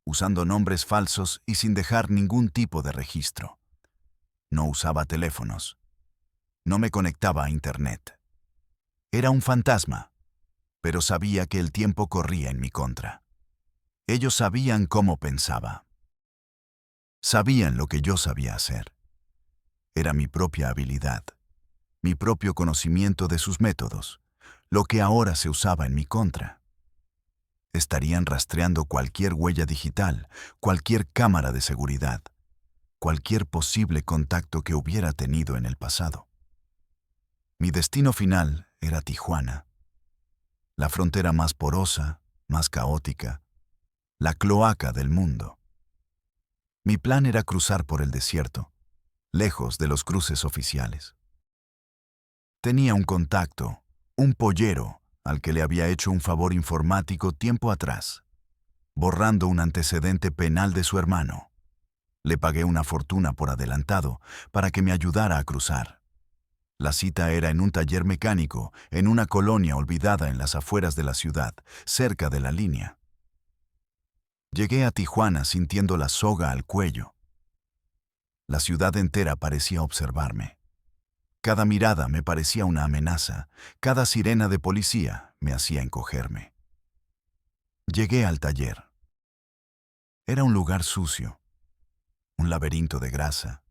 usando nombres falsos y sin dejar ningún tipo de registro. No usaba teléfonos. No me conectaba a Internet. Era un fantasma, pero sabía que el tiempo corría en mi contra. Ellos sabían cómo pensaba. Sabían lo que yo sabía hacer. Era mi propia habilidad, mi propio conocimiento de sus métodos, lo que ahora se usaba en mi contra. Estarían rastreando cualquier huella digital, cualquier cámara de seguridad, cualquier posible contacto que hubiera tenido en el pasado. Mi destino final era Tijuana, la frontera más porosa, más caótica, la cloaca del mundo. Mi plan era cruzar por el desierto, lejos de los cruces oficiales. Tenía un contacto, un pollero, al que le había hecho un favor informático tiempo atrás, borrando un antecedente penal de su hermano. Le pagué una fortuna por adelantado para que me ayudara a cruzar. La cita era en un taller mecánico, en una colonia olvidada en las afueras de la ciudad, cerca de la línea. Llegué a Tijuana sintiendo la soga al cuello. La ciudad entera parecía observarme. Cada mirada me parecía una amenaza, cada sirena de policía me hacía encogerme. Llegué al taller. Era un lugar sucio, un laberinto de grasa,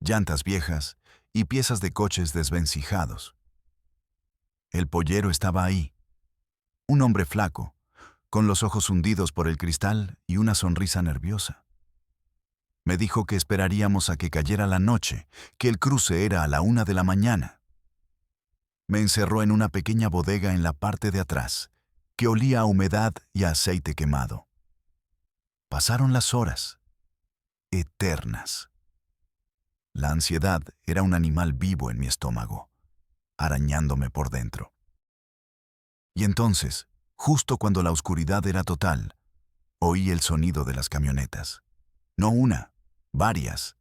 llantas viejas y piezas de coches desvencijados. El pollero estaba ahí, un hombre flaco, con los ojos hundidos por el cristal y una sonrisa nerviosa. Me dijo que esperaríamos a que cayera la noche, que el cruce era a la 1 de la mañana. Me encerró en una pequeña bodega en la parte de atrás, que olía a humedad y a aceite quemado. Pasaron las horas, eternas. La ansiedad era un animal vivo en mi estómago, arañándome por dentro. Y entonces, Justo cuando la oscuridad era total, oí el sonido de las camionetas. No una, varias.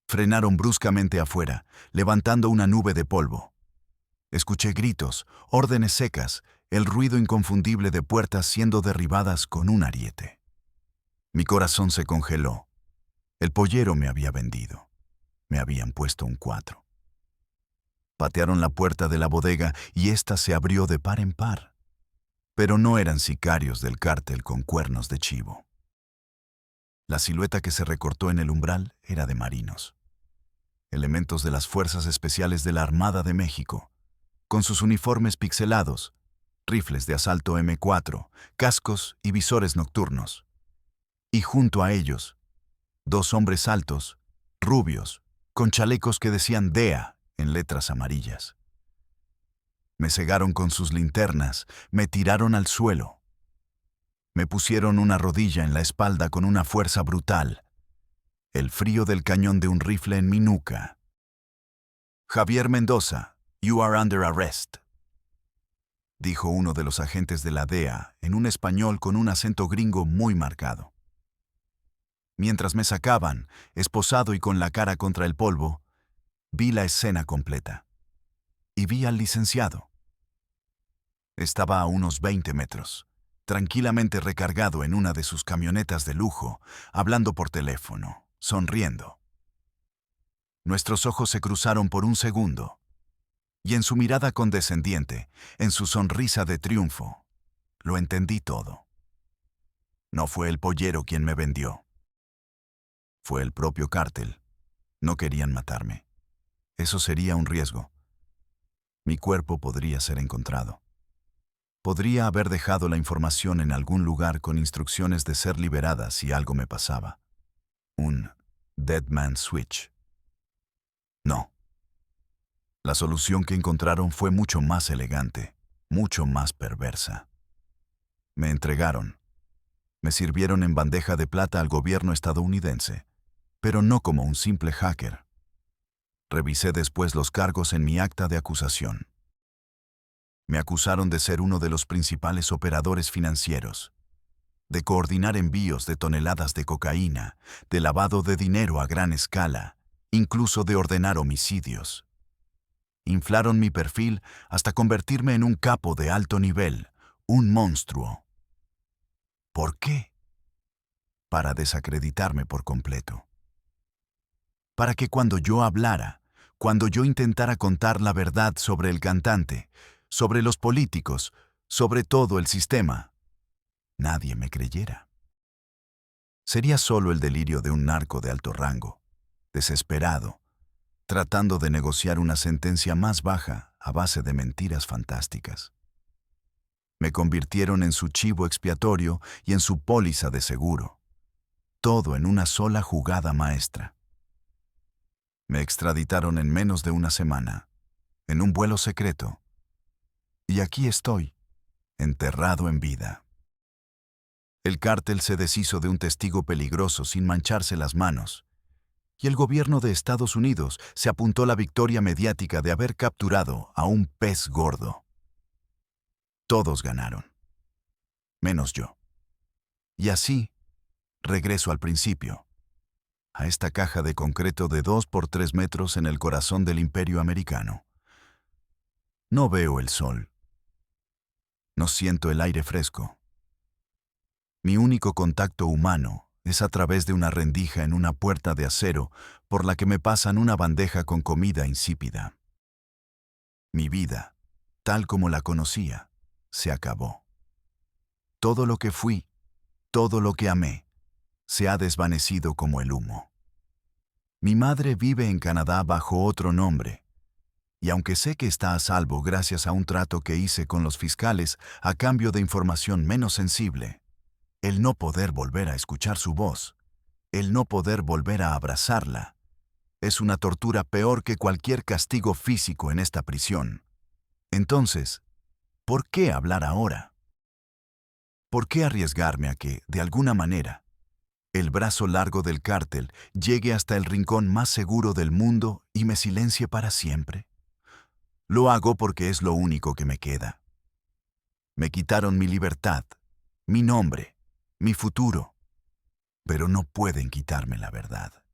Frenaron bruscamente afuera, levantando una nube de polvo. Escuché gritos, órdenes secas, el ruido inconfundible de puertas siendo derribadas con un ariete. Mi corazón se congeló. El pollero me había vendido. Me habían puesto un 4. Patearon la puerta de la bodega y ésta se abrió de par en par. Pero no eran sicarios del cártel con cuernos de chivo. La silueta que se recortó en el umbral era de marinos. Elementos de las Fuerzas Especiales de la Armada de México, con sus uniformes pixelados, rifles de asalto M4, cascos y visores nocturnos. Y junto a ellos, 2 hombres altos, rubios, con chalecos que decían DEA en letras amarillas. Me cegaron con sus linternas, me tiraron al suelo. Me pusieron una rodilla en la espalda con una fuerza brutal. El frío del cañón de un rifle en mi nuca. Javier Mendoza, you are under arrest, dijo uno de los agentes de la DEA en un español con un acento gringo muy marcado. Mientras me sacaban, esposado y con la cara contra el polvo, vi la escena completa. Y vi al licenciado. Estaba a unos 20 metros, tranquilamente recargado en una de sus camionetas de lujo, hablando por teléfono, sonriendo. Nuestros ojos se cruzaron por un segundo, y en su mirada condescendiente, en su sonrisa de triunfo, lo entendí todo. No fue el pollero quien me vendió. Fue el propio cártel. No querían matarme. Eso sería un riesgo. Mi cuerpo podría ser encontrado. Podría haber dejado la información en algún lugar con instrucciones de ser liberada si algo me pasaba. Un dead man switch. No. La solución que encontraron fue mucho más elegante, mucho más perversa. Me entregaron. Me sirvieron en bandeja de plata al gobierno estadounidense, pero no como un simple hacker. Revisé después los cargos en mi acta de acusación. Me acusaron de ser uno de los principales operadores financieros, de coordinar envíos de toneladas de cocaína, de lavado de dinero a gran escala, incluso de ordenar homicidios. Inflaron mi perfil hasta convertirme en un capo de alto nivel, un monstruo. ¿Por qué? Para desacreditarme por completo. Para que cuando yo hablara, cuando yo intentara contar la verdad sobre el cantante, sobre los políticos, sobre todo el sistema, nadie me creyera. Sería solo el delirio de un narco de alto rango, desesperado, tratando de negociar una sentencia más baja a base de mentiras fantásticas. Me convirtieron en su chivo expiatorio y en su póliza de seguro. Todo en una sola jugada maestra. Me extraditaron en menos de una semana, en un vuelo secreto. Y aquí estoy, enterrado en vida. El cártel se deshizo de un testigo peligroso sin mancharse las manos, y el gobierno de Estados Unidos se apuntó la victoria mediática de haber capturado a un pez gordo. Todos ganaron, menos yo. Y así, regreso al principio, a esta caja de concreto de 2 por 3 metros en el corazón del imperio americano. No veo el sol. No siento el aire fresco. Mi único contacto humano es a través de una rendija en una puerta de acero por la que me pasan una bandeja con comida insípida. Mi vida, tal como la conocía, se acabó. Todo lo que fui, todo lo que amé, se ha desvanecido como el humo. Mi madre vive en Canadá bajo otro nombre, y aunque sé que está a salvo gracias a un trato que hice con los fiscales a cambio de información menos sensible, el no poder volver a escuchar su voz, el no poder volver a abrazarla, es una tortura peor que cualquier castigo físico en esta prisión. Entonces, ¿por qué hablar ahora? ¿Por qué arriesgarme a que, de alguna manera, el brazo largo del cártel llegue hasta el rincón más seguro del mundo y me silencie para siempre? Lo hago porque es lo único que me queda. Me quitaron mi libertad, mi nombre, mi futuro, pero no pueden quitarme la verdad.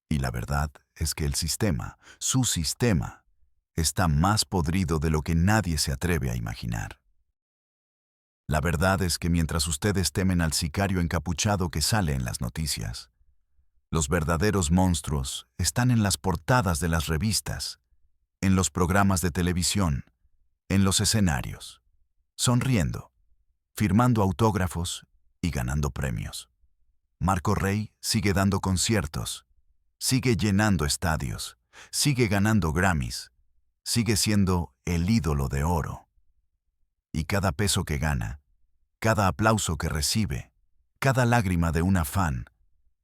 Y la verdad es que el sistema, su sistema, está más podrido de lo que nadie se atreve a imaginar. La verdad es que mientras ustedes temen al sicario encapuchado que sale en las noticias, los verdaderos monstruos están en las portadas de las revistas, en los programas de televisión, en los escenarios, sonriendo, firmando autógrafos y ganando premios. Marco Rey sigue dando conciertos, sigue llenando estadios, sigue ganando Grammys, sigue siendo el ídolo de oro. Y cada peso que gana, cada aplauso que recibe, cada lágrima de una fan,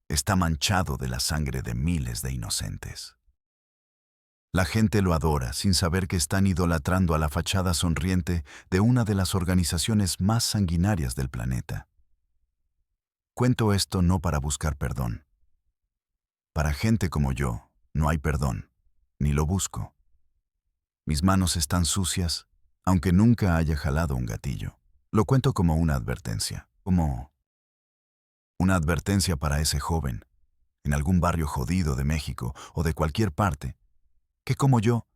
está manchado de la sangre de miles de inocentes. La gente lo adora sin saber que están idolatrando a la fachada sonriente de una de las organizaciones más sanguinarias del planeta. Cuento esto no para buscar perdón. Para gente como yo, no hay perdón, ni lo busco. Mis manos están sucias, aunque nunca haya jalado un gatillo. Lo cuento como una advertencia, como una advertencia para ese joven, en algún barrio jodido de México o de cualquier parte, que como yo,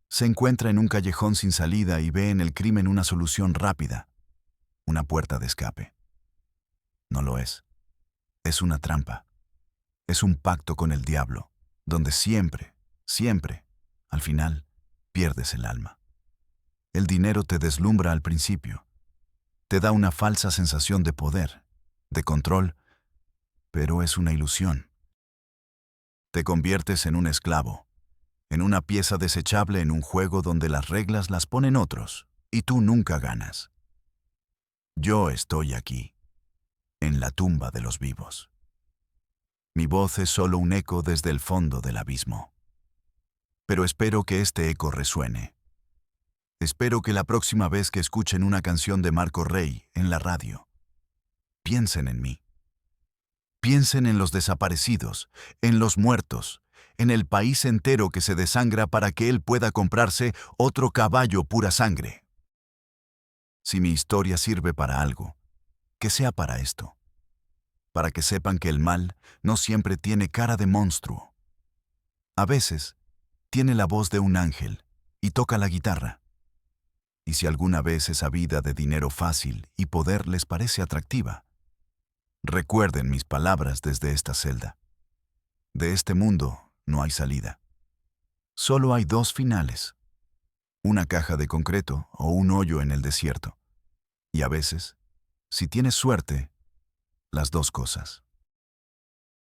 se encuentra en un callejón sin salida y ve en el crimen una solución rápida, una puerta de escape. No lo es. Es una trampa. Es un pacto con el diablo, donde siempre, siempre, al final, pierdes el alma. El dinero te deslumbra al principio. Te da una falsa sensación de poder, de control, pero es una ilusión. Te conviertes en un esclavo, en una pieza desechable en un juego donde las reglas las ponen otros, y tú nunca ganas. Yo estoy aquí, en la tumba de los vivos. Mi voz es solo un eco desde el fondo del abismo. Pero espero que este eco resuene. Espero que la próxima vez que escuchen una canción de Marco Rey en la radio, piensen en mí. Piensen en los desaparecidos, en los muertos, en el país entero que se desangra para que él pueda comprarse otro caballo pura sangre. Si mi historia sirve para algo, que sea para esto. Para que sepan que el mal no siempre tiene cara de monstruo. A veces, tiene la voz de un ángel y toca la guitarra. Y si alguna vez esa vida de dinero fácil y poder les parece atractiva, recuerden mis palabras desde esta celda. De este mundo no hay salida. Solo hay dos finales. Una caja de concreto o un hoyo en el desierto. Y a veces, si tienes suerte, las dos cosas.